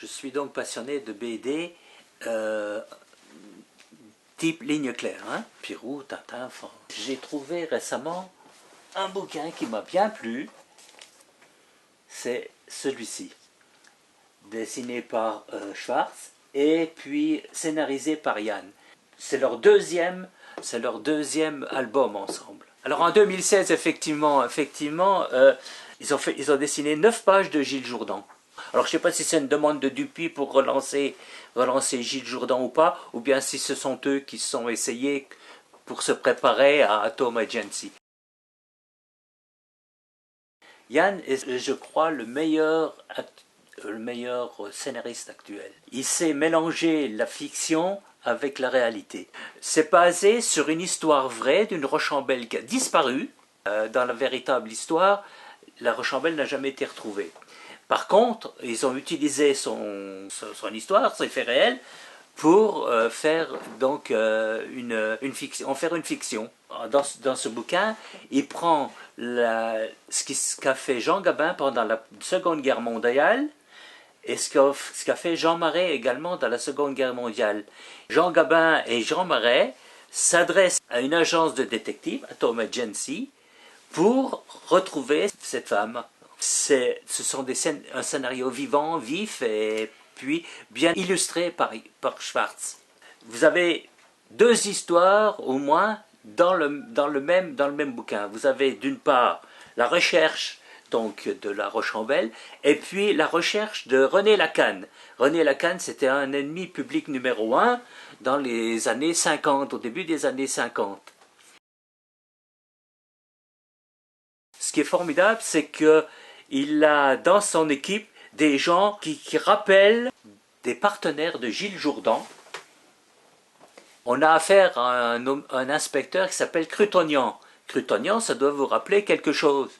Je suis donc passionné de BD type ligne claire, hein, Pirou, Tintin, enfin. J'ai trouvé récemment un bouquin qui m'a bien plu, c'est celui-ci, dessiné par Schwartz et puis scénarisé par Yann. C'est leur deuxième album ensemble. Alors en 2016, effectivement, ils ont dessiné 9 pages de Gilles Jourdan. Alors je ne sais pas si c'est une demande de Dupuis pour relancer Gilles Jourdan ou pas, ou bien si ce sont eux qui se sont essayés pour se préparer à Atom Agency. Yann est, je crois, le meilleur scénariste actuel. Il sait mélanger la fiction avec la réalité. C'est basé sur une histoire vraie d'une Rochambeau qui a disparu. Dans la véritable histoire, la Rochambeau n'a jamais été retrouvée. Par contre, ils ont utilisé son histoire, ses faits réels, pour faire donc une fiction. Dans ce bouquin, il prend ce qu'a fait Jean Gabin pendant la Seconde Guerre mondiale et ce qu'a fait Jean Marais également dans la Seconde Guerre mondiale. Jean Gabin et Jean Marais s'adressent à une agence de détectives, Atom Agency, pour retrouver cette femme. Ce sont un scénario vivant, vif et puis bien illustré par Schwartz. Vous avez 2 histoires au moins dans le même bouquin. Vous avez d'une part la recherche donc de la Rochambeau et puis la recherche de René Lacanne. René Lacanne, c'était un ennemi public numéro 1 dans les années 50, au début des années 50. Ce qui est formidable, c'est qu'il a dans son équipe des gens qui rappellent des partenaires de Gilles Jourdan. On a affaire à un inspecteur qui s'appelle Croutonian. Croutonian, ça doit vous rappeler quelque chose.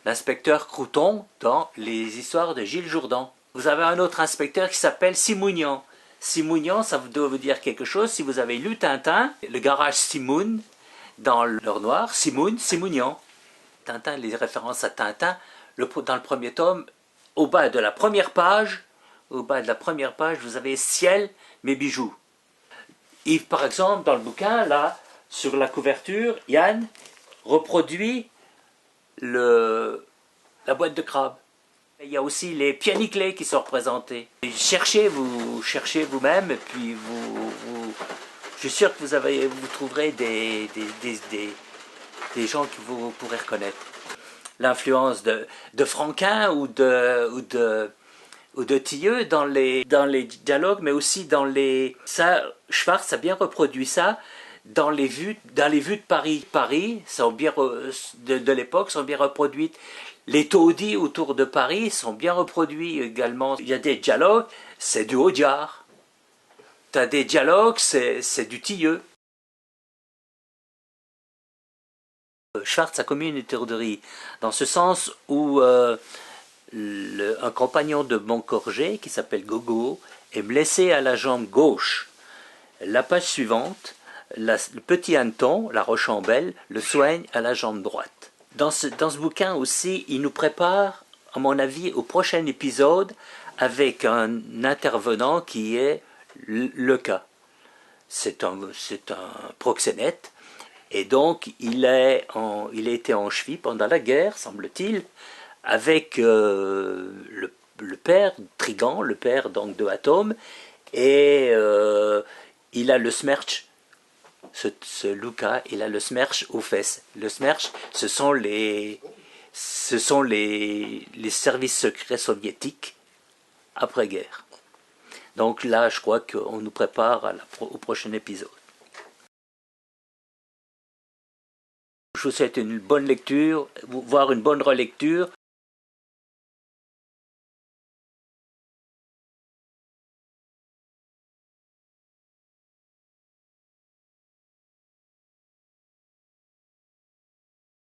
L'inspecteur Crouton dans les histoires de Gilles Jourdan. Vous avez un autre inspecteur qui s'appelle Simounian. Simounian, ça doit vous dire quelque chose. Si vous avez lu Tintin, le garage Simoun, dans l'heure noire, Simounian. Tintin, les références à Tintin, dans le premier tome, au bas de la première page, vous avez ciel, mes bijoux. Yves, par exemple, dans le bouquin, là, sur la couverture, Yann reproduit la boîte de crabe. Il y a aussi les pianiclés qui sont représentés. Cherchez vous-même, et puis je suis sûr que vous trouverez des gens que vous pourrez reconnaître. L'influence de Franquin ou de Tilleux dans les dialogues, mais aussi dans les... Ça, Schwartz a bien reproduit ça dans les vues de Paris. Paris sont bien de l'époque sont bien reproduites. Les taudis autour de Paris sont bien reproduits également. Il y a des dialogues, c'est du Audiard. Tu as des dialogues, c'est du Tilleux. Schwartz a commis une étourderie, dans ce sens où un compagnon de Moncorgé, qui s'appelle Gogo, est blessé à la jambe gauche. La page suivante, le petit hanneton, la Rochambeau, le soigne à la jambe droite. Dans ce bouquin aussi, il nous prépare, à mon avis, au prochain épisode, avec un intervenant qui est Leca. C'est un proxénète. Et donc, il a été en cheville pendant la guerre, semble-t-il, avec le père Trigan, le père donc de Atom, et il a le smerch, ce Luca, il a le smerch aux fesses. Le smerch, ce sont les services secrets soviétiques après-guerre. Donc là, je crois qu'on nous prépare au prochain épisode. Je vous souhaite une bonne lecture, voire une bonne relecture